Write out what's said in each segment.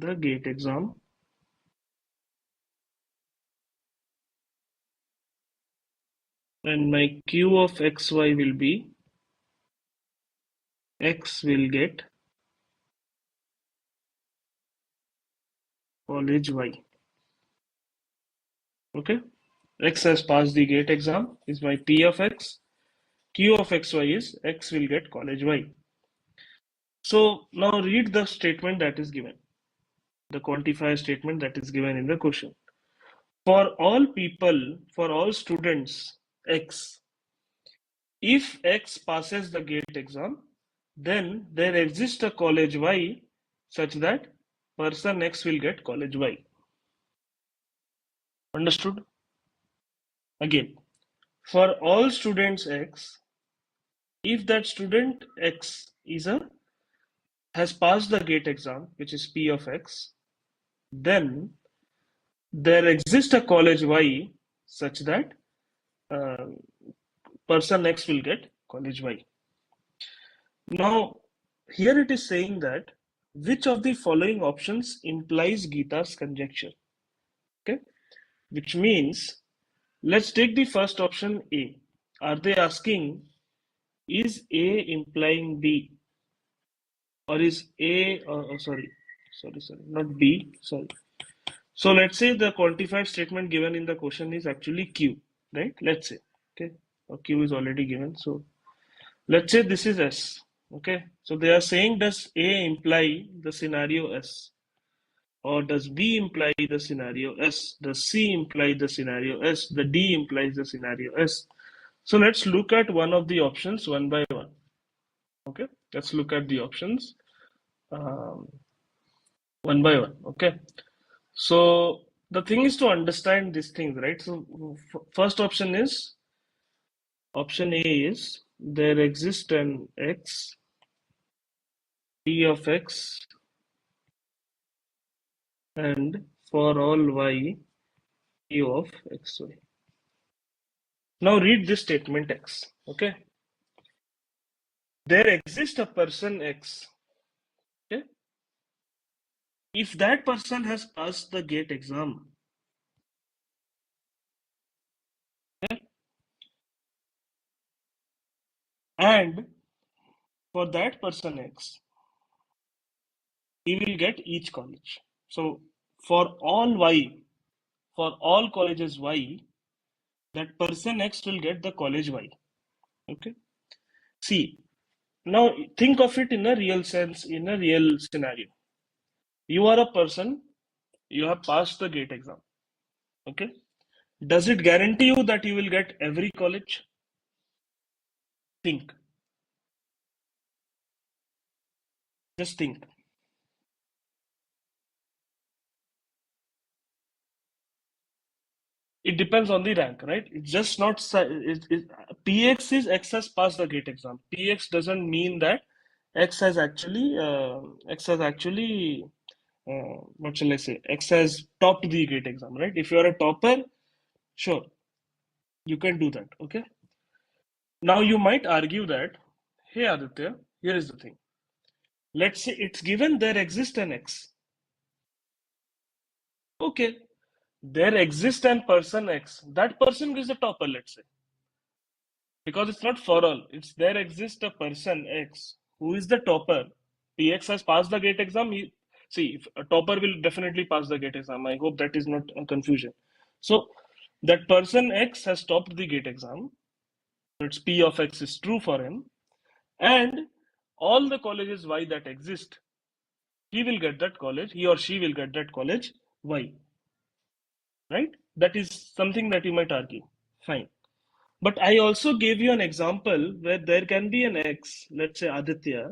the gate exam, and my Q of xy will be X will get college Y. Okay, X has passed the gate exam is my P of X. Q of xy is X will get college Y. So now read the statement that is given, the quantifier statement that is given in the question. For all people, for all students, X, if X passes the gate exam, then there exists a college Y such that person X will get college Y. Understood? Again, for all students X, if that student X has passed the gate exam, which is P of X, then there exists a college Y such that uh, person X will get college Y. Now, here it is saying that which of the following options implies Gita's conjecture? Okay, which means let's take the first option A. Are they asking is A implying B, or is A? Sorry, not B. Sorry. So let's say the quantified statement given in the question is actually Q, right? Let's say, okay, or Q is already given. So let's say this is S. Okay, so they are saying does A imply the scenario S, or does B imply the scenario S? Does C imply the scenario S? The D implies the scenario S. So let's look at one of the options one by one. Okay, let's look at the options um, one by one. Okay, so the thing is to understand these things, right? So first option is option A is there exists an X, P of X, and for all Y, Q of xy. Now read this statement X. Okay, there exists a person X. Okay, if that person has passed the gate exam, okay, and for that person X, he will get each college. So for all Y, for all colleges Y, that person X will get the college Y. Okay. See, now think of it in a real sense, in a real scenario. You are a person, you have passed the gate exam. Okay. Does it guarantee you that you will get every college? Think. Just think. It depends on the rank, right? It's just not PX is X has passed the gate exam. PX doesn't mean that X has actually what shall I say? X has topped the gate exam, right? If you are a topper, sure, you can do that. Okay. Now you might argue that, hey Aditya, here is the thing. Let's say it's given there exists an X. Okay, there exists an person X. That person is the topper, let's say. Because it's not for all. It's there exists a person X who is the topper. PX has passed the gate exam. See, if a topper will definitely pass the gate exam. I hope that is not a confusion. So that person X has topped the gate exam. So its P of X is true for him. And all the colleges Y that exist, he will get that college. He or she will get that college Y. Right? That is something that you might argue. Fine. But I also gave you an example where there can be an X, let's say Aditya,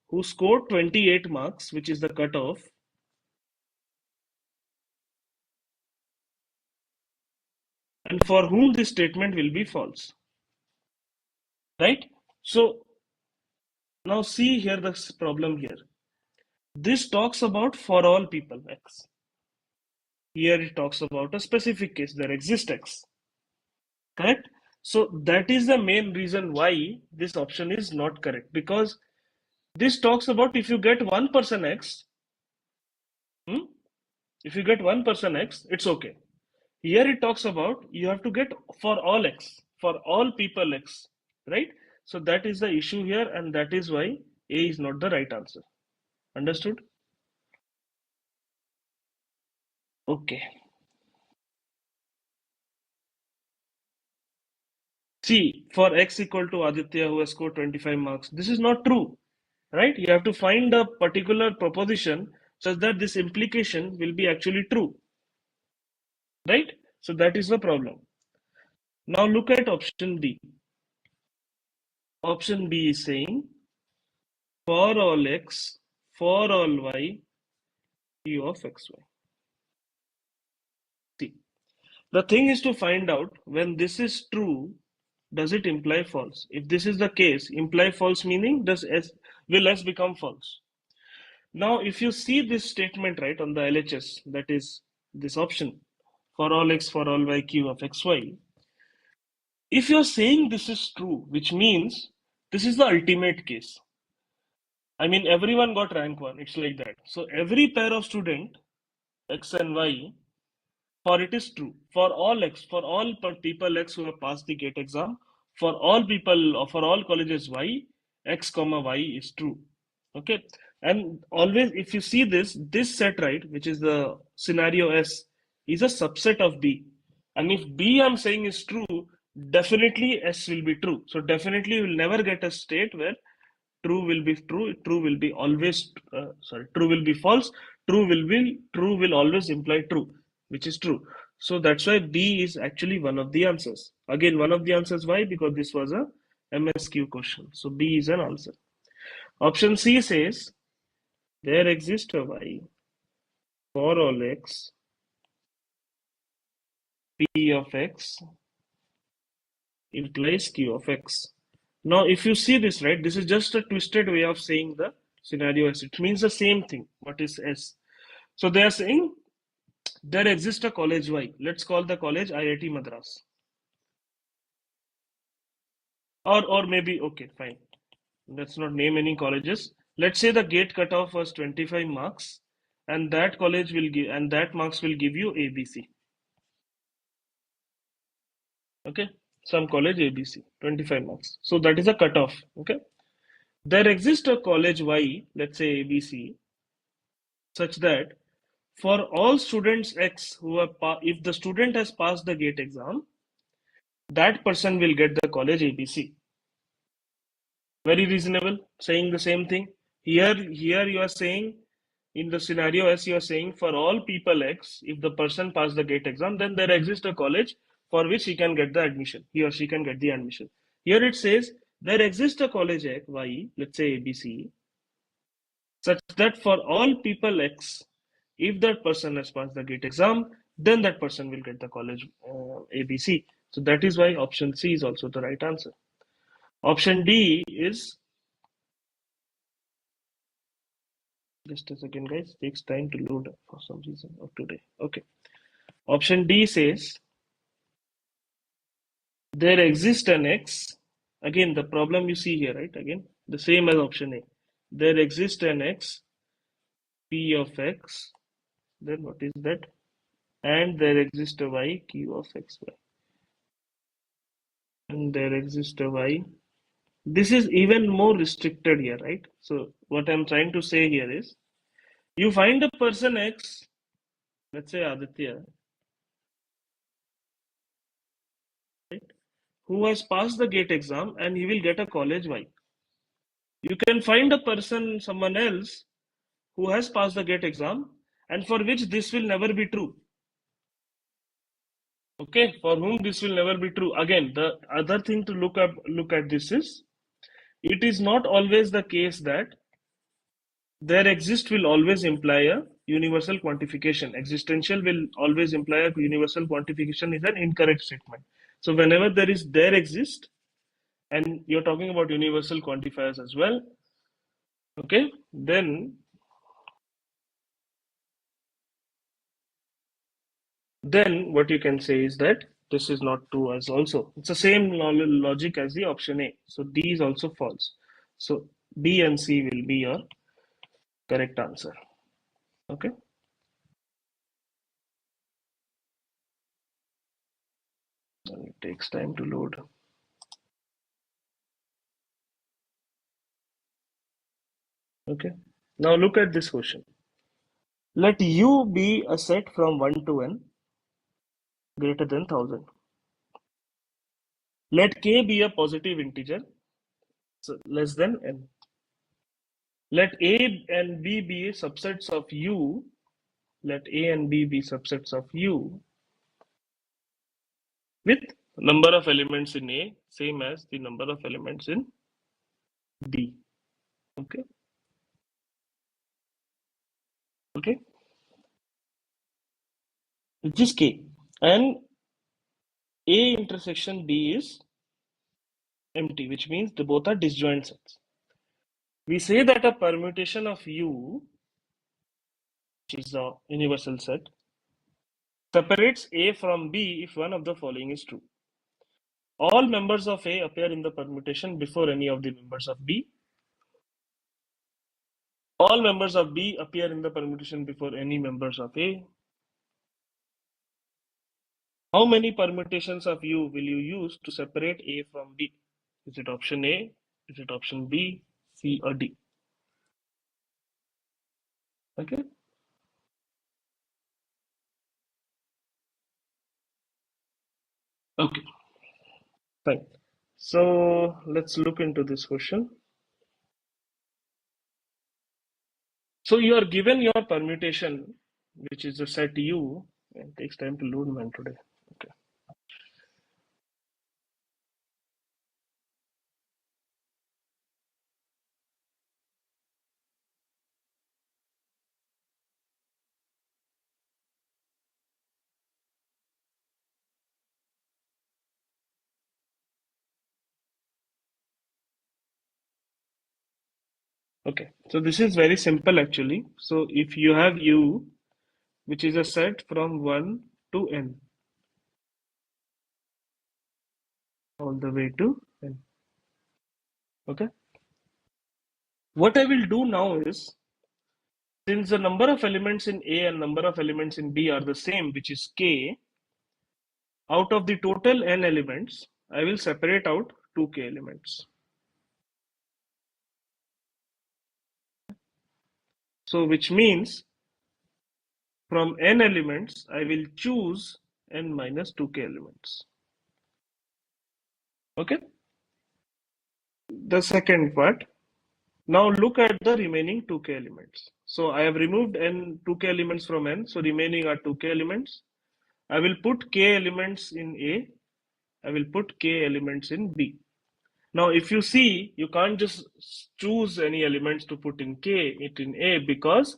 who scored 28 marks, which is the cutoff, and for whom this statement will be false. Right? So now see here the problem here. This talks about for all people X. Here it talks about a specific case. There exists X. Correct? So that is the main reason why this option is not correct, because this talks about if you get one person X, Hmm? If you get one person X, it's okay. Here it talks about you have to get for all X, for all people X, right? So that is the issue here, and that is why A is not the right answer. Understood? Okay. See, for X equal to Aditya who has scored 25 marks, this is not true, right? You have to find a particular proposition such that this implication will be actually true, right? So that is the problem. Now look at option B. Option B is saying for all X, for all Y, Q of XY. See, the thing is to find out when this is true, does it imply false? If this is the case, imply false meaning does S will S become false? Now, if you see this statement right on the LHS, that is this option for all X for all Y Q of XY, if you're saying this is true, which means this is the ultimate case. I mean, everyone got rank one. It's like that. So every pair of student X and Y, for it is true for all X, for all people X who have passed the GATE exam, for all people or for all colleges Y, X comma Y is true. Okay, and always if you see this set right, which is the scenario S, is a subset of B, and if B I'm saying is true, definitely S will be true. So definitely you will never get a state where true will be true, true will be always true will be false, true will always imply true, which is true. So that's why B is actually one of the answers. Again, one of the answers. Why? Because this was a MSQ question. So B is an answer. Option C says there exists a Y for all X, P of X implies Q of X. Now, if you see this, right, this is just a twisted way of saying the scenario S. It means the same thing. What is S? So they are saying there exists a college Y. Let's call the college IIT Madras. Or maybe, okay, fine. Let's not name any colleges. Let's say the gate cutoff was 25 marks, and that college will give, and that marks will give you ABC. Okay, some college ABC, 25 marks. So that is a cutoff. Okay, there exists a college Y, let's say ABC, such that for all students X who have, if the student has passed the gate exam, that person will get the college ABC. Very reasonable, saying the same thing. Here you are saying in the scenario as you are saying for all people X, if the person passed the gate exam, then there exists a college for which he can get the admission. He or she can get the admission. Here it says there exists a college X, Y, let's say ABC, such that for all people X, if that person has passed the gate exam, then that person will get the college ABC. So that is why option C is also the right answer. Option D is, just a second, guys. Takes time to load for some reason of today. Okay. Option D says there exists an X. Again, the problem you see here, right? Again, the same as option A. There exists an X, P of X. Then what is that? And there exists a Y, Q of XY. And there exists a Y. This is even more restricted here, right? So what I'm trying to say here is, you find a person X, let's say Aditya, right, who has passed the GATE exam and he will get a college Y. You can find a person, someone else, who has passed the GATE exam and for which this will never be true. Okay, for whom this will never be true. Again, the other thing to look at this is, it is not always the case that there exist will always imply a universal quantification. Existential will always imply a universal quantification is an incorrect statement. So whenever there exist, and you're talking about universal quantifiers as well, okay, then what you can say is that this is not true as also. It's the same logic as the option A. So D is also false. So B and C will be your correct answer. Okay. And it takes time to load. Okay. Now look at this question. Let U be a set from 1 to n greater than 1000. Let K be a positive integer, so less than n. Let A and B be subsets of U. Let A and B be subsets of U with number of elements in A same as the number of elements in B. Okay. Okay. Which is K. And A intersection B is empty, which means they both are disjoint sets. We say that a permutation of U, which is a universal set, separates A from B if one of the following is true. All members of A appear in the permutation before any of the members of B. All members of B appear in the permutation before any members of A. How many permutations of U will you use to separate A from B? Is it option A? Is it option B, C, or D? Okay. Okay. Fine. So let's look into this question. So you are given your permutation, which is a set U. It takes time to load, man, today. Okay. Okay. So this is very simple actually. So if you have U, which is a set from 1 to n, all the way to n. Okay. What I will do now is, since the number of elements in A and number of elements in B are the same, which is K, out of the total n elements, I will separate out 2K elements. So which means from n elements, I will choose n minus 2K elements. Okay. The second part. Now look at the remaining 2K elements. So I have removed n 2K elements from n. So remaining are 2K elements. I will put K elements in A. I will put K elements in B. Now, if you see, you can't just choose any elements to put in it in A, because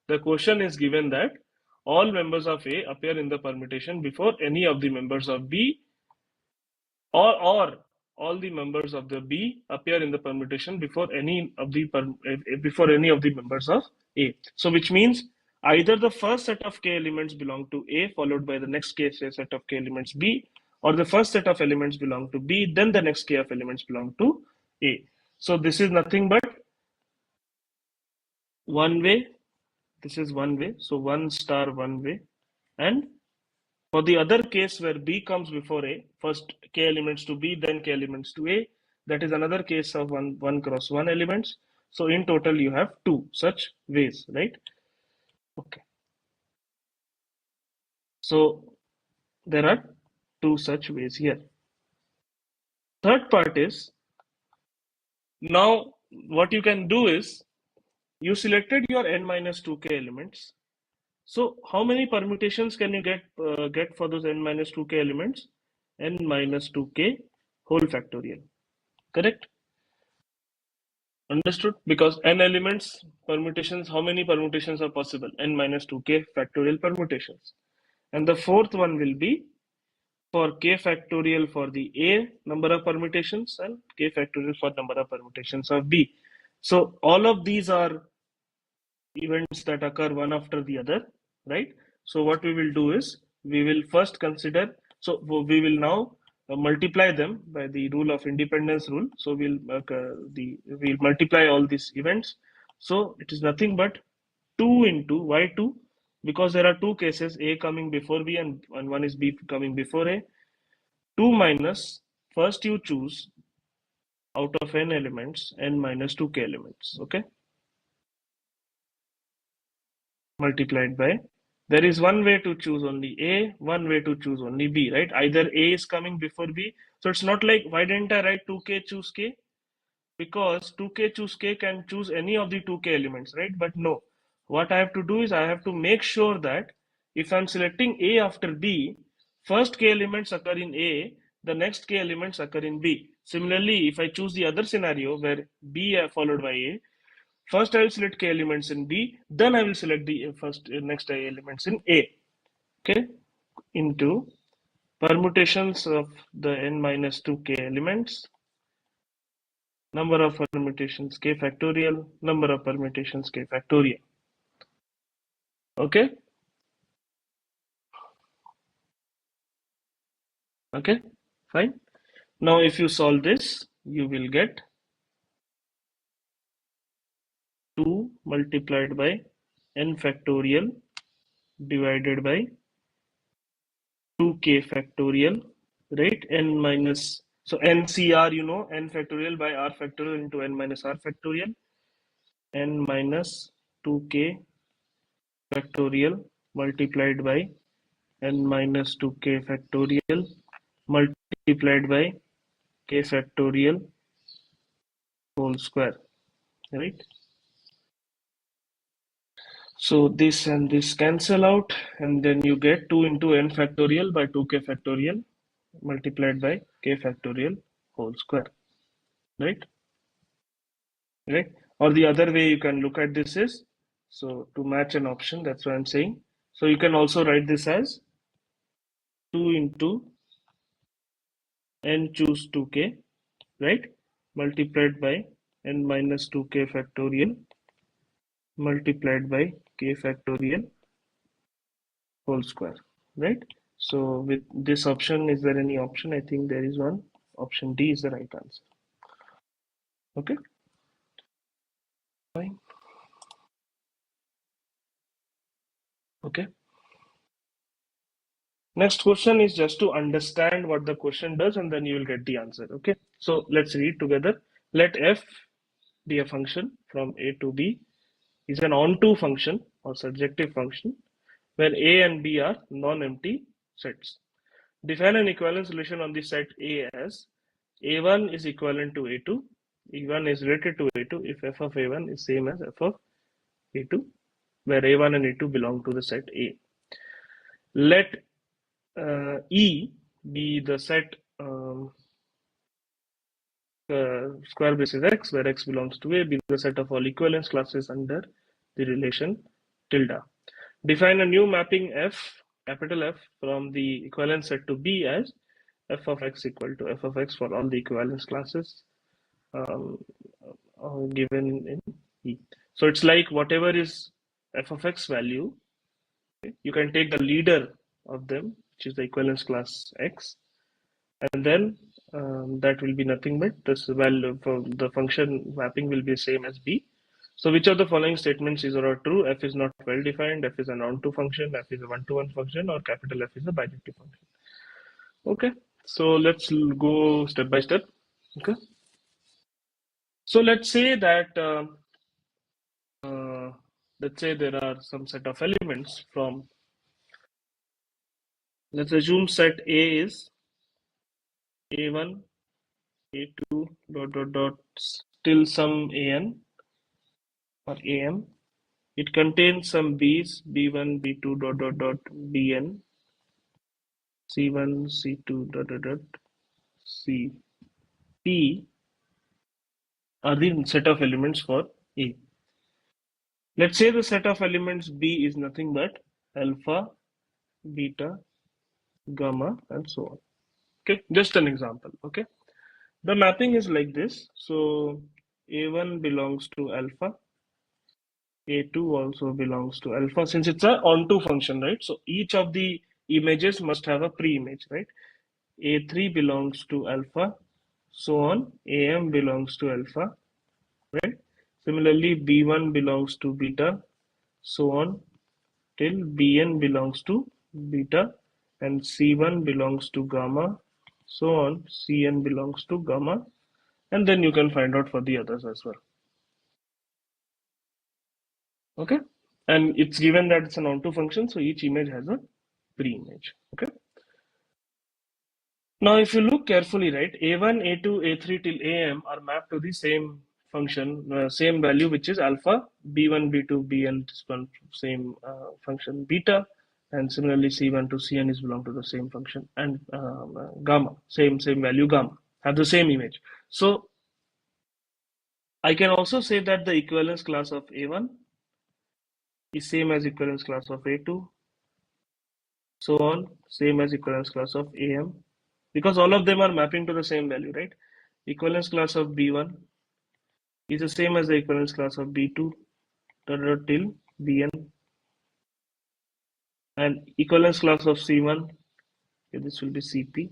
the question is given that all members of A appear in the permutation before any of the members of B, or all the members of the B appear in the permutation before any of the members of A. So which means either the first set of K elements belong to A followed by the next K set of K elements B, or the first set of elements belong to B, then the next K of elements belong to A. So this is nothing but one way. This is one way. So 1 star one way. And for the other case where B comes before A, first K elements to B, then K elements to A, that is another case of 1 cross 1 elements. So in total, you have 2 such ways, right? Okay. So there are 2 such ways here. Third part is, now what you can do is, you selected your n minus 2K elements. So how many permutations can you get for those n minus 2K elements? N minus 2K whole factorial. Correct? Understood? Because n elements permutations, how many permutations are possible? N minus 2K factorial permutations. And the fourth one will be for K factorial for the A number of permutations and K factorial for number of permutations of B. So all of these are events that occur one after the other, right? So what we will do is, we will first consider, so we will now multiply them by the rule of independence rule. So we'll multiply all these events. So it is nothing but 2 into why 2, because there are two cases, A coming before B and one is B coming before A. 2 minus, first you choose out of n elements, n minus 2k elements, okay? Multiplied by, there is one way to choose only A, one way to choose only B, right? Either A is coming before B. So it's not like, why didn't I write 2k choose k? Because 2k choose k can choose any of the 2k elements, right? But no, what I have to do is I have to make sure that if I'm selecting A after B, first k elements occur in A, the next k elements occur in B. Similarly, if I choose the other scenario where B followed by A, first I will select k elements in B, then I will select the first next elements in A, okay, into permutations of the n minus 2k elements, number of permutations k factorial, number of permutations k factorial. Okay, okay, fine. Now if you solve this, you will get 2 multiplied by n factorial divided by 2k factorial, right? N minus, so ncr, you know, n factorial by r factorial into n minus r factorial, n minus 2k factorial multiplied by n minus 2k factorial multiplied by k factorial whole square, right? So this and this cancel out, and then you get 2 into n factorial by 2k factorial multiplied by k factorial whole square, right? Right? Or the other way you can look at this is, so to match an option, that's what I'm saying. So you can also write this as 2 into n choose 2k, right? Multiplied by n minus 2k factorial multiplied by k factorial whole square, right? So with this option, is there any option? I think there is one. Option D is the right answer. Okay, fine. Okay. Next question is just to understand what the question does, and then you will get the answer. Okay. So let's read together. Let f be a function from a to b, is an onto function or surjective function where a and b are non-empty sets. Define an equivalence relation on the set A as A1 is equivalent to A2, E1 is related to A2 if f of A1 is same as f of A2, where A1 and A2 belong to the set A. Let E be the set square basis x, where x belongs to A, be the set of all equivalence classes under the relation tilde. Define a new mapping f, capital F, from the equivalence set to B as f of x equal to f of x for all the equivalence classes um, given in E. So it's like whatever is f of x value, okay, you can take the leader of them, which is the equivalence class x, and then that will be nothing but this value for the function mapping will be same as B. So which of the following statements is or are true? F is not well defined, F is an onto function, F is a one-to-one function, or capital F is a bijective function. Okay, so let's go step by step. Okay, so let's say that let's say there are some set of elements from, let's assume set A is A1, A2, dot dot dot till some AN or AM. It contains some B's, B1, B2, dot dot dot Bn, C1, C2, dot dot dot C. P are the set of elements for A. Let's say the set of elements B is nothing but alpha, beta, gamma, and so on. Okay, just an example. Okay, the mapping is like this. So A1 belongs to alpha, A2 also belongs to alpha, since it's a onto function, right? So each of the images must have a pre-image, right? A3 belongs to alpha, so on. AM belongs to alpha, right? Similarly, B1 belongs to beta, so on till Bn belongs to beta, and C1 belongs to gamma, so on, Cn belongs to gamma, and then you can find out for the others as well. Okay, and it's given that it's an onto function, so each image has a pre-image. Okay. Now, if you look carefully, right, A1, A2, A3 till AM are mapped to the same function, same value, which is alpha, B1, B2, Bn, this one same function beta, and similarly C1 to Cn is belong to the same function, and gamma, same value gamma, have the same image. So I can also say that the equivalence class of A1 is same as equivalence class of A2, so on, same as equivalence class of AM, because all of them are mapping to the same value, right? Equivalence class of B1 is the same as the equivalence class of B2 till Bn, and equivalence class of C1, okay, this will be Cp,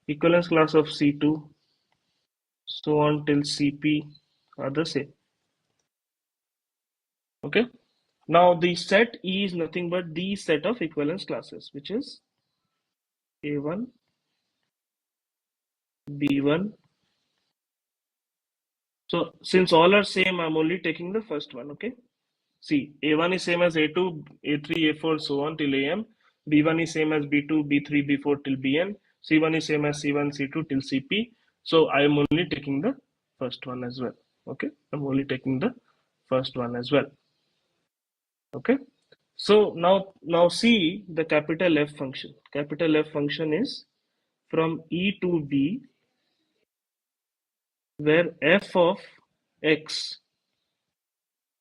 equivalence class of C2, so on till Cp are the same. Okay. Now the set E is nothing but the set of equivalence classes, which is A1, B1. So since all are same, I'm only taking the first one. Okay. See, A1 is same as A2, A3, A4, so on till AM. B1 is same as B2, B3, B4 till Bn. C1 is same as C1, C2 till Cp. So I am only taking the first one as well. Okay, I'm only taking the first one as well. Okay. So now see the capital F function. Capital F function is from E to B, where f of x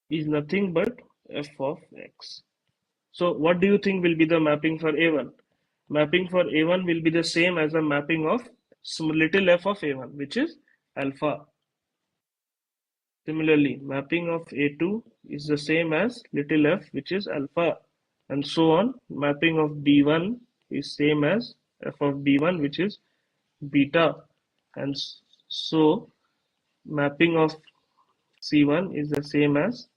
is nothing but f of x. So what do you think will be the mapping for A1? Mapping for A1 will be the same as the mapping of little f of A1, which is alpha. Similarly, mapping of A2 is the same as little f, which is alpha, and so on. Mapping of B1 is same as f of B1, which is beta, and so mapping of C1 is the same as,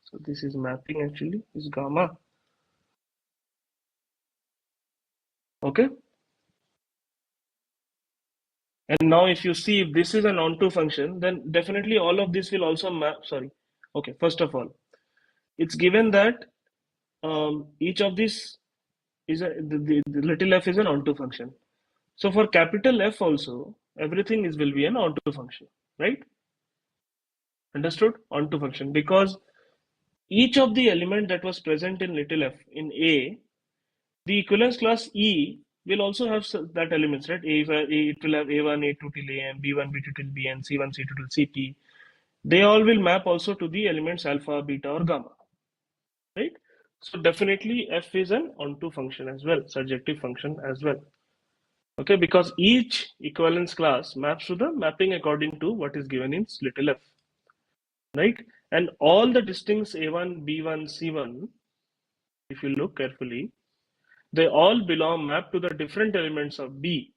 so this is mapping actually is gamma. Okay. And now if you see if this is an onto function, then definitely all of this will also map, sorry. Okay, first of all, it's given that each of these is the little f is an onto function. So for capital F also, everything is will be an onto function, right? Understood? Onto function, because each of the element that was present in little f in A, the equivalence class E will also have that elements, right? It will have A1, A2 till AM, B1, B2 till Bn, C1, C2 till Cp. They all will map also to the elements alpha, beta, or gamma, right? So definitely F is an onto function as well, surjective function as well. Okay, because each equivalence class maps to the mapping according to what is given in little f, right? And all the distincts A1, B1, C1, if you look carefully, they all belong map to the different elements of B,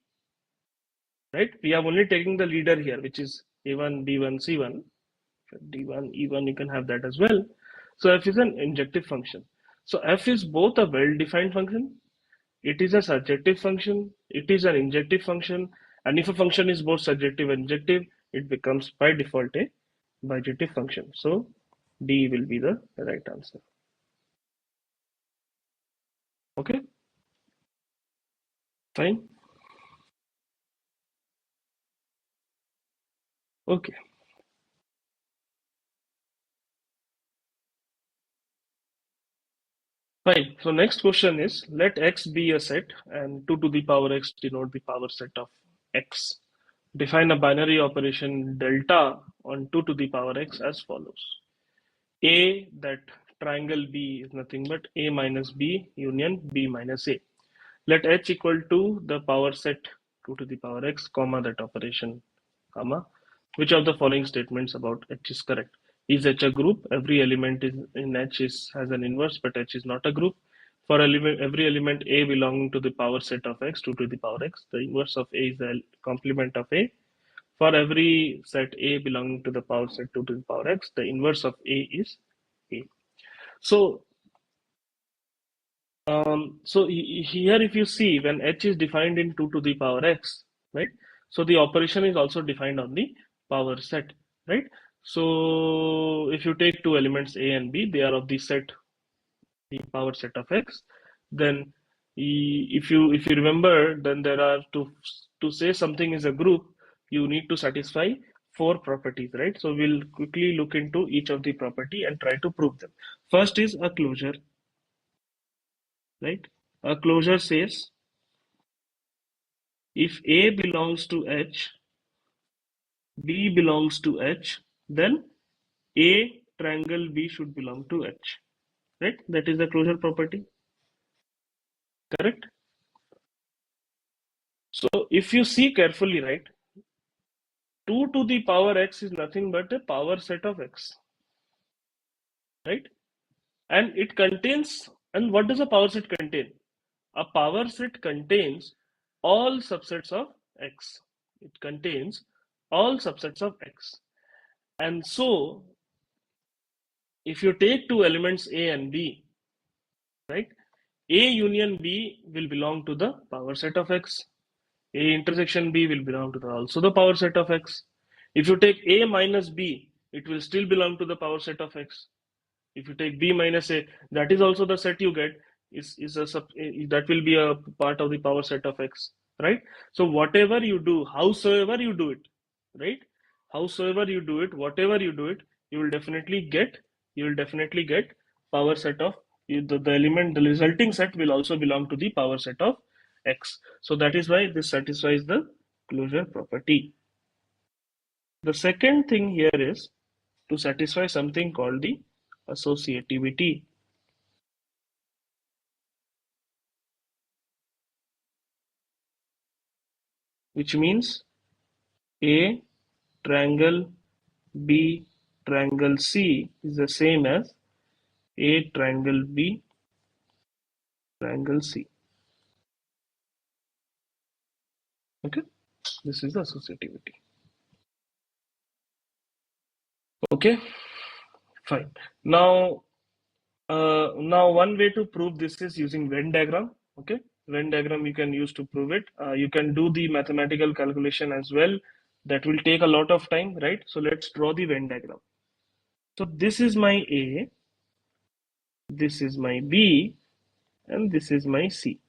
right? We are only taking the leader here, which is A1, B1, C1. D1, E1, you can have that as well. So F is an injective function. So F is both a well-defined function, it is a surjective function, it is an injective function, and if a function is both surjective and injective, it becomes by default a bijective function. So D will be the right answer. Okay, fine. Okay, fine. So next question is, let X be a set and 2 to the power X denote the power set of X. Define a binary operation delta on 2 to the power X as follows. A, that triangle B is nothing but A minus B union B minus A. Let H equal to the power set 2 to the power X, comma, that operation, comma. Which of the following statements about H is correct? Is H a group? Every element in H has an inverse, but H is not a group. For every element A belonging to the power set of X, 2 to the power X, the inverse of A is the complement of A. For every set A belonging to the power set 2 to the power X, the inverse of A is A. So, here if you see, when H is defined in 2 to the power X, right? So the operation is also defined on the power set, right? So if you take two elements A and B, they are of the set, the power set of X, then if you remember, then there are to say something is a group, you need to satisfy four properties, right? So we'll quickly look into each of the property and try to prove them. First is a closure, right? A closure says if A belongs to H, B belongs to H, then A triangle B should belong to H, right? That is the closure property, correct? So if you see carefully, right, 2 to the power x is nothing but a power set of x, right? And it contains, and what does a power set contain? A power set contains all subsets of x. It contains all subsets of x. And so, if you take two elements A and B, right, A union B will belong to the power set of x. A intersection B will belong to also the power set of x. If you take A minus B, it will still belong to the power set of x. If you take B minus A, that is also the set you get, is a sub, that will be a part of the power set of X, right? So whatever you do, howsoever you do it, right? Howsoever you do it, whatever you do it, you will definitely get, you will definitely get power set of the element, the resulting set will also belong to the power set of X. So that is why this satisfies the closure property. The second thing here is to satisfy something called the associativity, which means A triangle B triangle C is the same as A triangle B triangle C. Okay, this is the associativity. Okay, fine. Now one way to prove this is using Venn diagram. Okay, Venn diagram you can use to prove it. You can do the mathematical calculation as well. That will take a lot of time, right? So let's draw the Venn diagram. So this is my A, this is my B, and this is my C.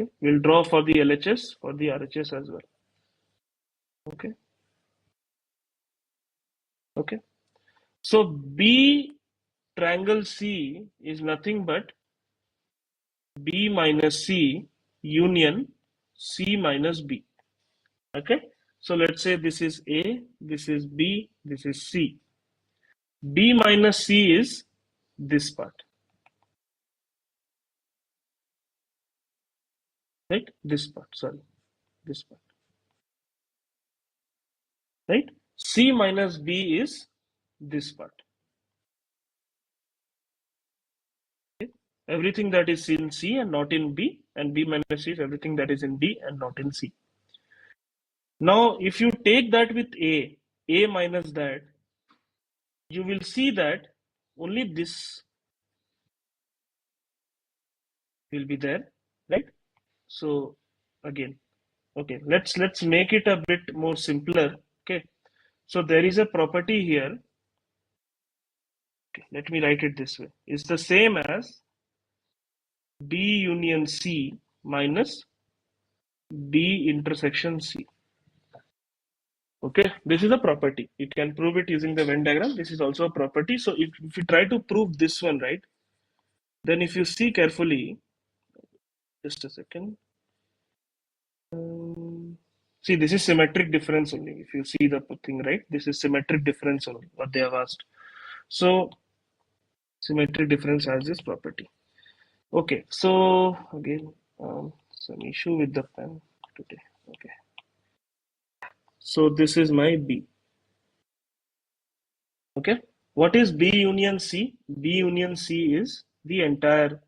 Okay, we'll draw for the LHS, for the RHS as well. Okay, okay. So B triangle C is nothing but B minus C union C minus B. Okay, so let's say this is A, this is B, this is C. B minus C is this part, right? This part, sorry, this part, right? C minus B is this part. Okay? Everything that is in C and not in B, and B minus C is everything that is in B and not in C. Now, if you take that with A minus that, you will see that only this will be there, right? So again, okay, let's make it a bit more simpler. Okay, so there is a property here. Okay, let me write it this way. It's the same as B union C minus B intersection C. Okay, this is a property. You can prove it using the Venn diagram. This is also a property. So if you try to prove this one, right, then if you see carefully, just a second. See, this is symmetric difference only. If you see the thing, right, this is symmetric difference only, what they have asked. So symmetric difference has this property. Okay, so again, some issue with the pen today. Okay, so this is my B. Okay, what is B union C? B union C is the entire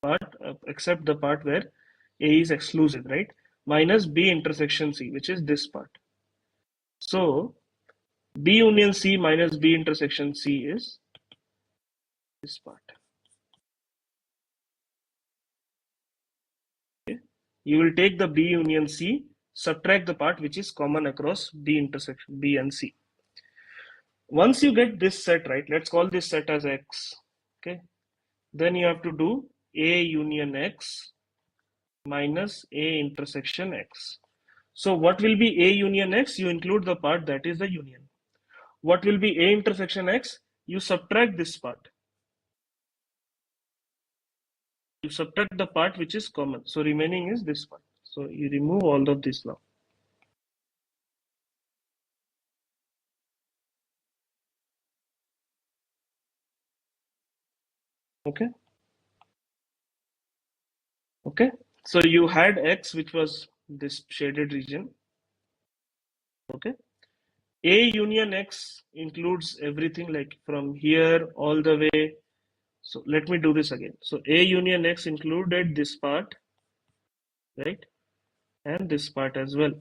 part except the part where A is exclusive, right? Minus B intersection C, which is this part. So B union C minus B intersection C is this part. Okay. you will take the B union C, subtract the part which is common across B intersection B and C. Once you get this set, right, let's call this set as X. Okay. Then you have to do A union X minus A intersection X. So what will be A union X? You include the part that is the union. What will be A intersection X? You subtract this part. You subtract the part which is common. So remaining is this part. So you remove all of this now. Okay. Okay. So you had X, which was this shaded region. Okay. A union X includes everything like from here all the way. So let me do this again. So A union X included this part, right? And this part as well.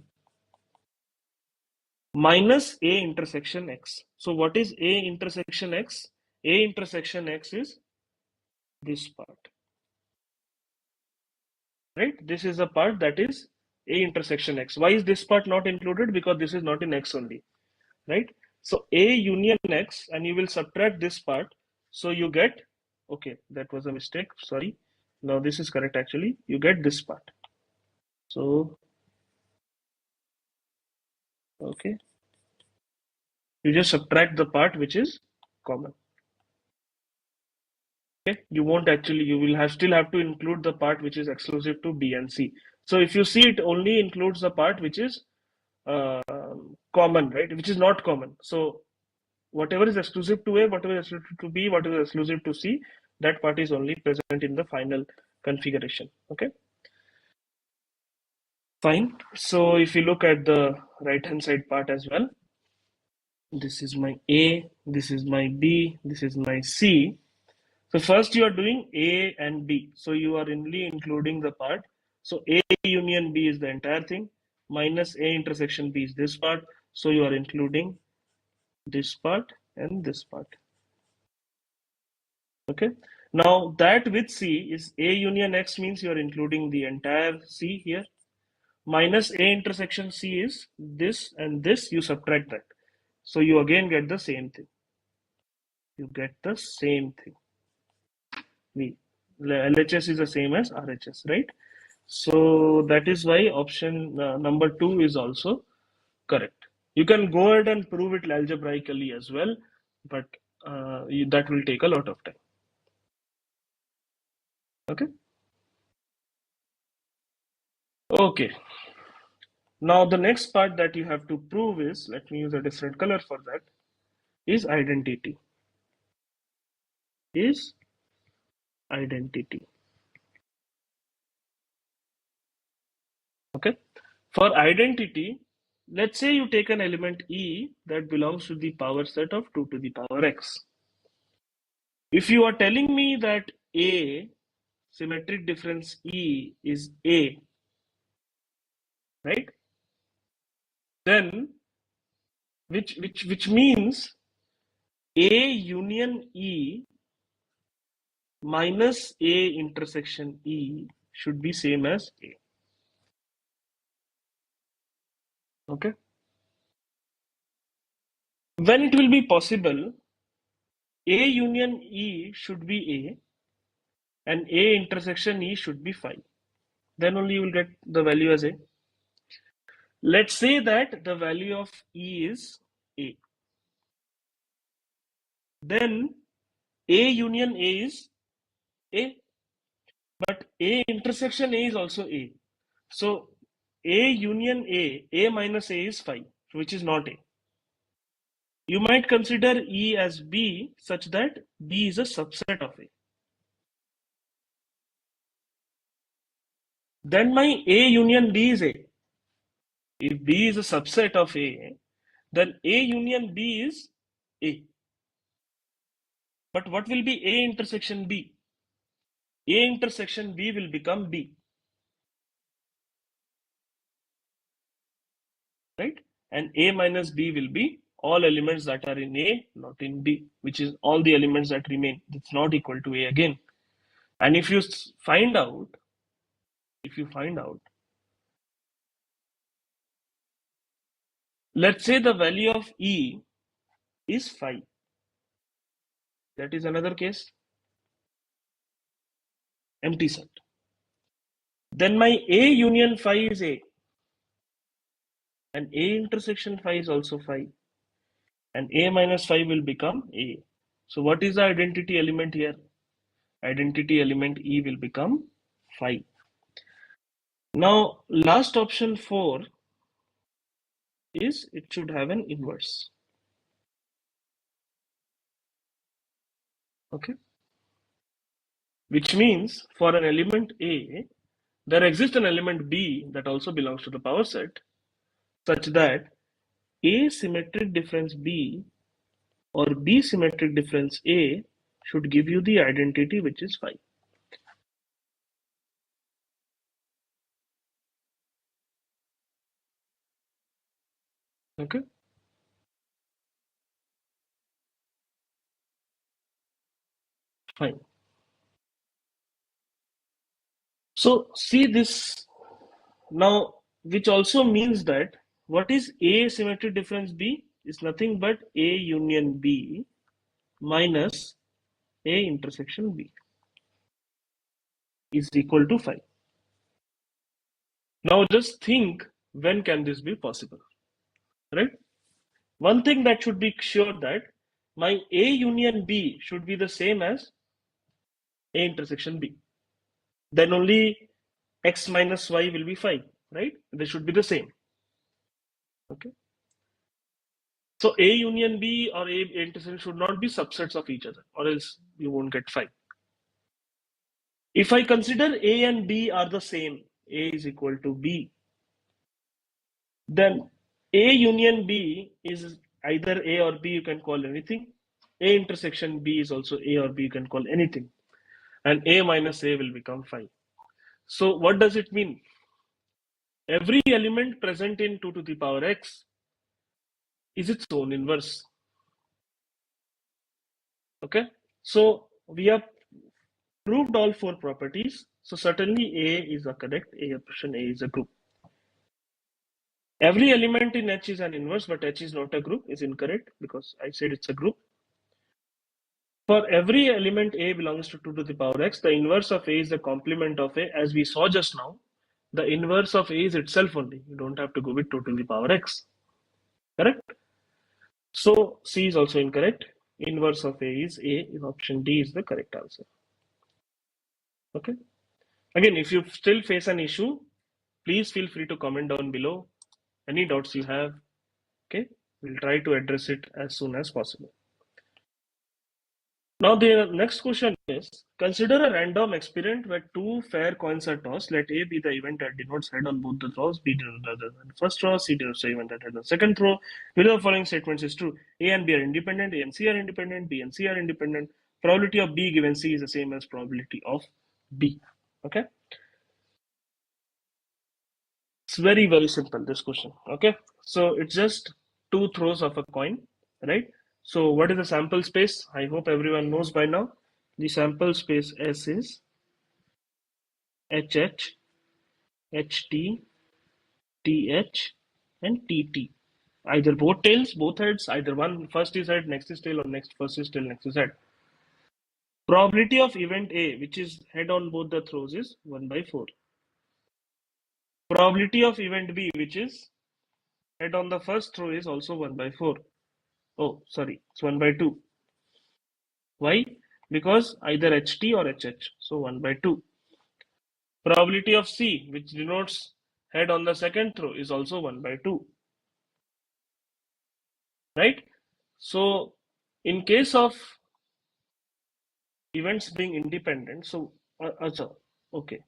Minus A intersection X. So what is A intersection X? A intersection X is this part, right? This is the part that is A intersection X. Why is this part not included? Because this is not in X only, right? So A union X, and you will subtract this part. So you get, okay, that was a mistake. Sorry. Now this is correct actually. You get this part. So, okay. You just subtract the part which is common. Okay. You won't actually, you will still have to include the part which is exclusive to B and C. So if you see, it only includes the part which is common, right? Which is not common. So whatever is exclusive to A, whatever is exclusive to B, whatever is exclusive to C, that part is only present in the final configuration. Okay. Fine. So if you look at the right hand side part as well, this is my A, this is my B, this is my C. So first you are doing A and B. So you are only including the part. So A union B is the entire thing, minus A intersection B is this part. So you are including this part and this part. Okay. Now that with C is A union X means you are including the entire C here. Minus A intersection C is this and this, you subtract that. So you again get the same thing. You get the same thing. LHS is the same as RHS, right? So that is why option number 2 is also correct. You can go ahead and prove it algebraically as well, but that will take a lot of time. Okay. Okay. Now the next part that you have to prove is, let me use a different color for that, is identity. Is identity. Okay. For identity, let's say you take an element E that belongs to the power set of 2 to the power x. If you are telling me that A, symmetric difference E is A, right? Then which means A union E minus A intersection E should be same as A. Okay. When it will be possible, A union E should be A and A intersection E should be phi. Then only you will get the value as A. Let's say that the value of E is A. Then A union A is A, but A intersection A is also A. So A union A minus A is phi, which is not A. You might consider E as B such that B is a subset of A. Then my A union B is A. If B is a subset of A, then A union B is A. But what will be A intersection B? A intersection B will become B. Right? And A minus B will be all elements that are in A, not in B, which is all the elements that remain. It's not equal to A again. And if you find out Let's say the value of E is phi. That is another case. Empty set. Then my A union phi is A. And A intersection phi is also phi. And A minus phi will become A. So what is the identity element here? Identity element E will become phi. Now, last option 4 is it should have an inverse. Okay. Which means for an element A, there exists an element B that also belongs to the power set such that A symmetric difference B or B symmetric difference A should give you the identity which is phi. Okay. Fine. So see this now, which also means that what is A symmetric difference B is nothing but A union B minus A intersection B is equal to phi. Now just think, when can this be possible, right? One thing that should be sure that my A union B should be the same as A intersection B. Then only X minus Y will be phi, right? They should be the same. Okay. So A union B or A intersection should not be subsets of each other, or else you won't get phi. If I consider A and B are the same, A is equal to B, then A union B is either A or B, you can call anything. A intersection B is also A or B, you can call anything. And A minus A will become phi. So what does it mean? Every element present in 2 to the power x is its own inverse. Okay. So we have proved all 4 properties. So certainly A is a correct, A option A is a group. Every element in H is an inverse, but H is not a group is incorrect because I said it's a group. For every element A belongs to 2 to the power x, the inverse of A is the complement of A. As we saw just now, the inverse of A is itself only. You don't have to go with 2 to the power x. Correct? So C is also incorrect. Inverse of A is A. Option D is the correct answer. Okay. Again, if you still face an issue, please feel free to comment down below. Any doubts you have, okay? We'll try to address it as soon as possible. Now the next question is, consider a random experiment where 2 fair coins are tossed. Let A be the event that denotes head on both the throws, B denotes the first throw, C denotes the event that head on the second throw. Whether the following statements is true. A and B are independent, A and C are independent, B and C are independent. Probability of B given C is the same as probability of B. Okay. It's very, very simple, this question. Okay. So it's just 2 throws of a coin, right? So what is the sample space? I hope everyone knows by now. The sample space S is HH, HT, TH, and TT. Either both tails, both heads, either one first is head, next is tail, or next first is tail, next is head. Probability of event A, which is head on both the throws, is 1 by 4. Probability of event B, which is head on the first throw, is also 1 by 4. Oh, sorry, it's 1 by 2. Why? Because either HT or HH, so 1 by 2. Probability of C, which denotes head on the second throw, is also 1 by 2. Right? So, in case of events being independent, so, okay.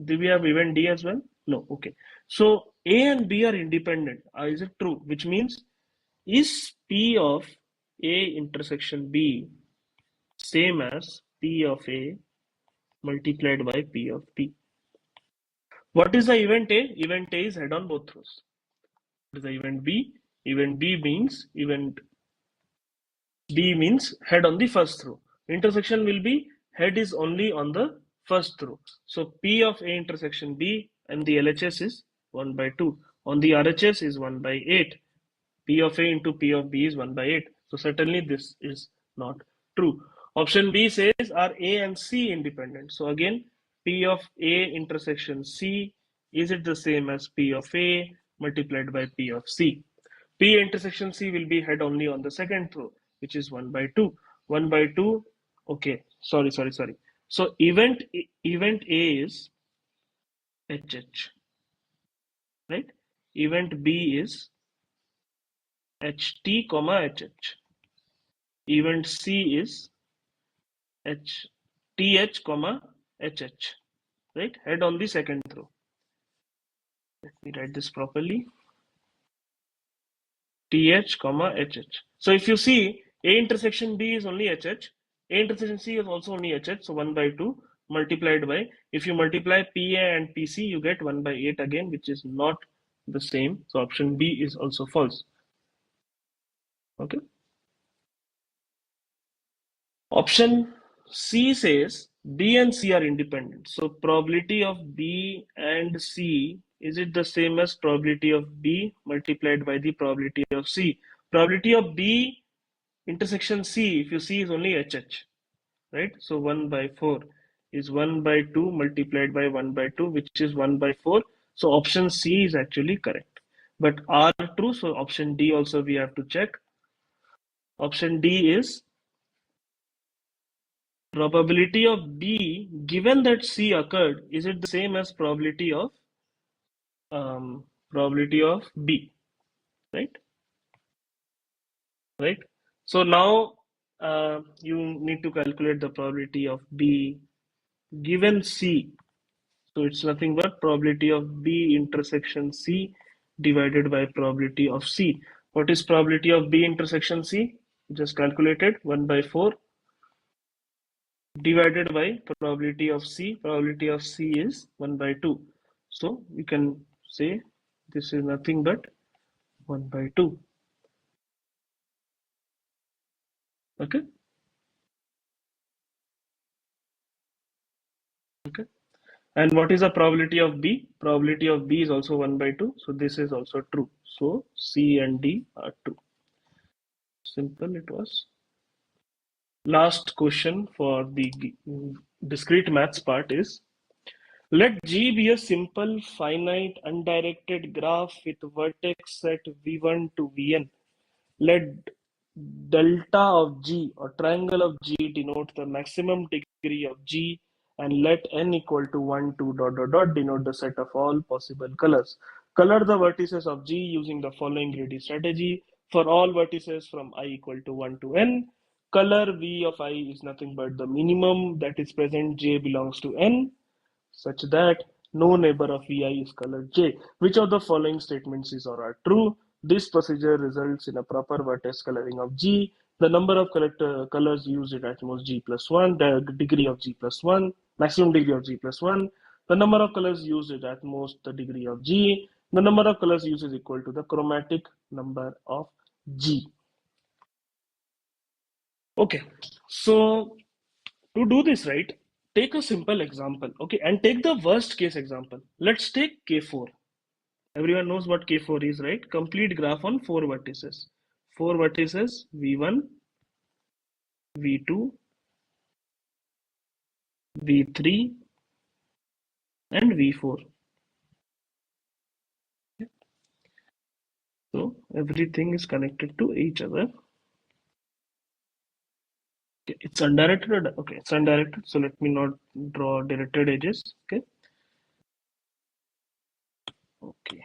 Do we have event D as well? No, okay. So, A and B are independent. Is it true? Which means, is P of A intersection B same as P of A multiplied by P of B? What is the event A? Event A is head on both throws. What is the event B? Event B means head on the first throw. Intersection will be head is only on the first throw. So P of A intersection B and the LHS is 1 by 2. On the RHS is 1 by 8. P of A into P of B is 1 by 8. So certainly this is not true. Option B says are A and C independent? So again, P of A intersection C, is it the same as P of A multiplied by P of C? P intersection C will be head only on the second row, which is 1 by 2. 1 by 2, okay, sorry. So event A is HH, right? Event B is HT, HH. Event C is TH, HH, right? Head on the second row. Let me write this properly. TH, HH. So if you see, A intersection B is only HH, A intersection C is also only HH, so 1 by 2 multiplied by, if you multiply PA and PC, you get 1 by 8 again, which is not the same. So option B is also false. Okay. Option C says B and C are independent. So probability of B and C, is it the same as probability of B multiplied by the probability of C? Probability of B intersection C, if you see, is only HH, right? So 1 by 4 is 1 by 2 multiplied by 1 by 2, which is 1 by 4. So option C is actually correct. But are true, so option D also we have to check. Option D is probability of B given that C occurred, is it the same as probability of B, right? Right. So now you need to calculate the probability of B given C. So it's nothing but probability of B intersection C divided by probability of C. What is probability of B intersection C? Just calculated 1 by 4 divided by probability of C. Probability of C is 1 by 2. So you can say this is nothing but 1 by 2. Okay. Okay. And what is the probability of B? Probability of B is also 1 by 2. So this is also true. So C and D are true. Simple it was. Last question for the discrete maths part is, let G be a simple finite undirected graph with vertex set V1 to Vn. Let delta of G or triangle of G denote the maximum degree of G, and let n equal to 1, 2, dot, dot, dot denote the set of all possible colors. Color the vertices of G using the following greedy strategy. For all vertices from I equal to 1 to n, color V of I is nothing but the minimum that is present J belongs to n, such that no neighbor of Vi is colored J. Which of the following statements is or are true? This procedure results in a proper vertex coloring of G. The number of colors used is at most G plus 1, the degree of G plus 1, maximum degree of G plus 1. The number of colors used is at most the degree of G. The number of colors used is equal to the chromatic number of G. Okay, so to do this right, take a simple example, okay, and take the worst case example. Let's take K4. Everyone knows what K4 is, right? Complete graph on 4 vertices. 4 vertices, V1, V2, V3, and V4. So everything is connected to each other. Okay, it's undirected. Okay, it's undirected. So let me not draw directed edges. Okay. Okay.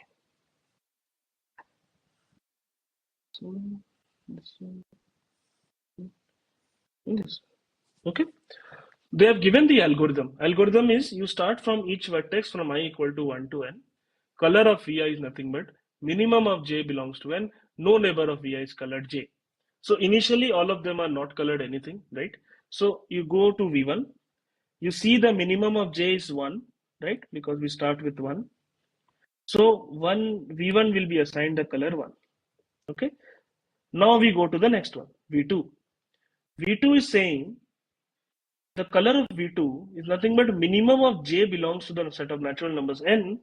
So this one, and this. Okay. They have given the algorithm. Algorithm is you start from each vertex from I equal to 1 to n. Color of Vi is nothing but minimum of J belongs to n. No neighbor of Vi is colored J. So initially all of them are not colored anything, right? So you go to V1. You see the minimum of J is 1, right? Because we start with 1. So V1 will be assigned the color 1. Okay. Now we go to the next one, V2. V2 is saying the color of V2 is nothing but minimum of J belongs to the set of natural numbers n,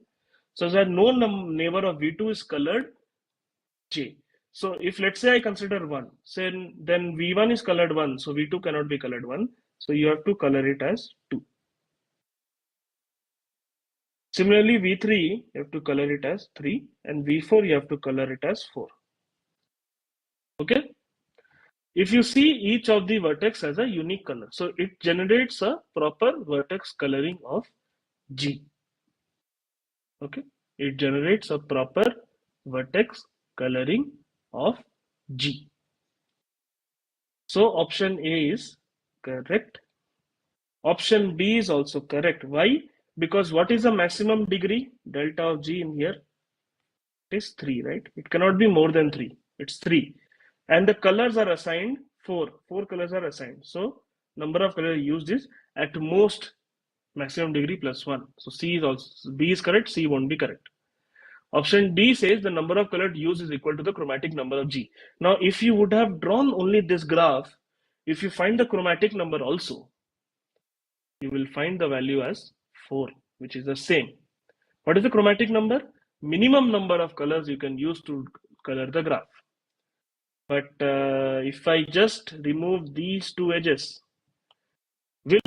such that no neighbor of V2 is colored J. So if let's say I consider 1, then V1 is colored 1, so V2 cannot be colored 1. So you have to color it as 2. Similarly, V3, you have to color it as 3, and V4, you have to color it as 4. Okay? If you see each of the vertex has a unique color, so it generates a proper vertex coloring of G. Okay? It generates a proper vertex coloring of G. So option A is correct. Option B is also correct. Why? Because what is the maximum degree delta of G in here? It is 3, right? It cannot be more than 3. It's 3. And the colors are assigned 4. 4 colors are assigned. So number of colors used is at most maximum degree plus 1. So C is also, B is correct, C won't be correct. Option D says the number of colors used is equal to the chromatic number of G. Now, if you would have drawn only this graph, if you find the chromatic number also, you will find the value as 4, which is the same. What is the chromatic number? Minimum number of colors you can use to color the graph. But if I just remove these two edges, will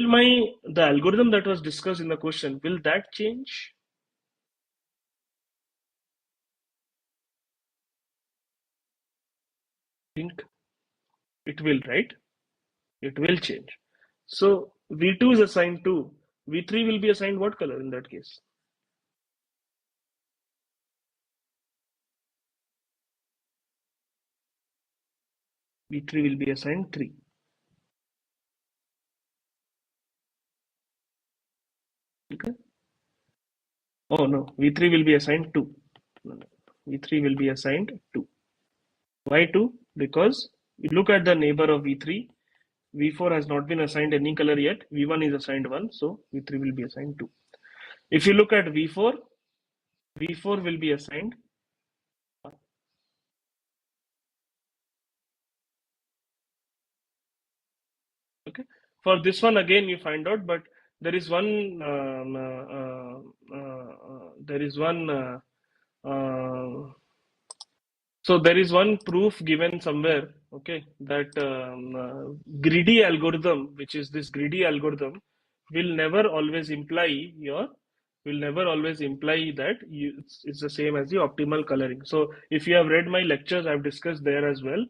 the algorithm that was discussed in the question, will that change? I think it will, right? It will change. So V2 is assigned 2. V3 will be assigned what color in that case? V3 will be assigned 3. Okay. Oh no, V3 will be assigned 2. No, no. V3 will be assigned 2. Why 2? Because you look at the neighbor of V3. V4 has not been assigned any color yet. V1 is assigned 1, so V3 will be assigned 2. If you look at V4, V4 will be assigned 1. Okay. For this one again you find out, but there is one there is one so there is one proof given somewhere, okay, that greedy algorithm, which is this greedy algorithm, will never always imply that it's the same as the optimal coloring. So if you have read my lectures, I've discussed there as well.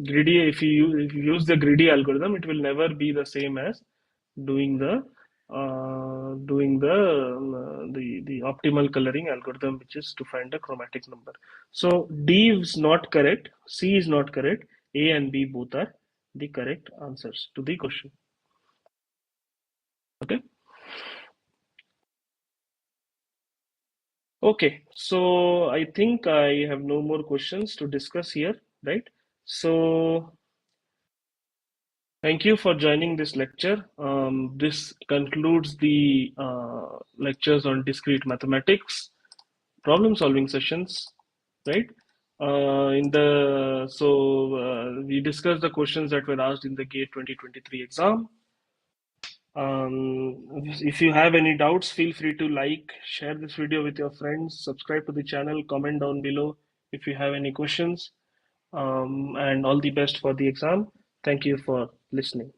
Greedy, if you use the greedy algorithm, it will never be the same as doing the optimal coloring algorithm, which is to find the chromatic number. So D is not correct, C is not correct, A and B both are the correct answers to the question. Okay. Okay, so I think I have no more questions to discuss here, right? So thank you for joining this lecture. This concludes the lectures on discrete mathematics, problem solving sessions, right? We discussed the questions that were asked in the GATE 2023 exam. If you have any doubts, feel free to share this video with your friends, subscribe to the channel, comment down below if you have any questions, and all the best for the exam. Thank you for listening.